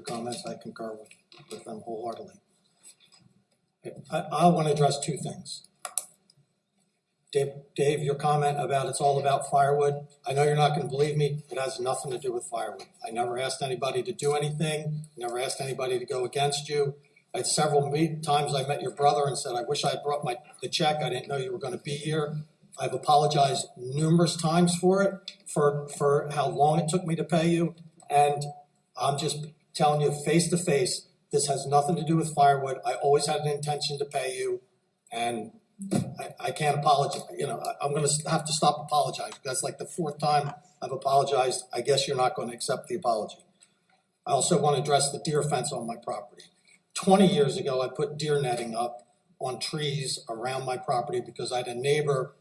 comments, I concur with them wholeheartedly. I want to address two things. Dave, your comment about it's all about firewood, I know you're not going to believe me, it has nothing to do with firewood. I never asked anybody to do anything, never asked anybody to go against you. I had several times I met your brother and said, I wish I had brought the check, I didn't know you were going to be here. I've apologized numerous times for it, for how long it took me to pay you, and I'm just telling you face to face, this has nothing to do with firewood. I always had an intention to pay you, and I can't apologize. You know, I'm going to have to stop apologizing. That's like the fourth time I've apologized. I guess you're not going to accept the apology. I also want to address the deer fence on my property. 20 years ago, I put deer netting up on trees around my property because I had a neighbor.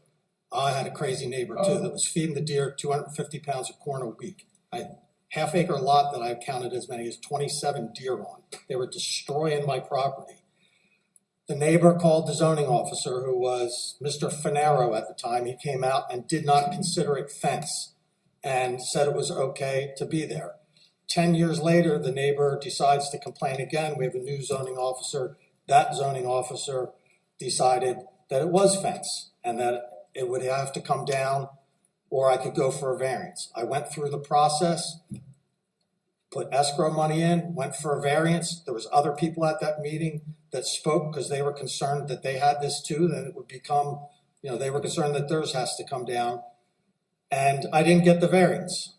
I had a crazy neighbor too that was feeding the deer 250 pounds of corn a week. I had half-acre lot that I counted as many as 27 deer on. They were destroying my property. The neighbor called the zoning officer, who was Mr. Finero at the time. He came out and did not consider it fence and said it was okay to be there. 10 years later, the neighbor decides to complain again. We have a new zoning officer. That zoning officer decided that it was fence and that it would have to come down or I could go for a variance. I went through the process, put escrow money in, went for a variance. There was other people at that meeting that spoke because they were concerned that they had this too, that it would become, you know, they were concerned that theirs has to come down. And I didn't get the variance.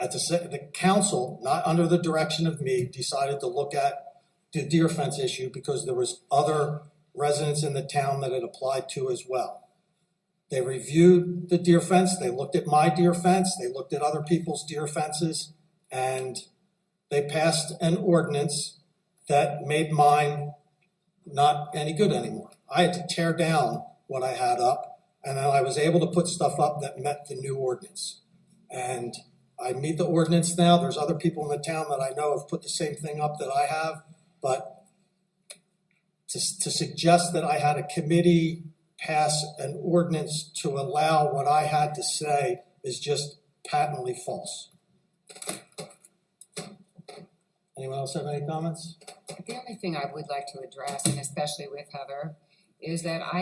The council, not under the direction of me, decided to look at the deer fence issue because there was other residents in the town that it applied to as well. They reviewed the deer fence, they looked at my deer fence, they looked at other people's deer fences, and they passed an ordinance that made mine not any good anymore. I had to tear down what I had up, and then I was able to put stuff up that met the new ordinance. And I meet the ordinance now. There's other people in the town that I know have put the same thing up that I have, but to suggest that I had a committee pass an ordinance to allow what I had to say is just patently false. Anyone else have any comments? The only thing I would like to address, and especially with Heather, is that I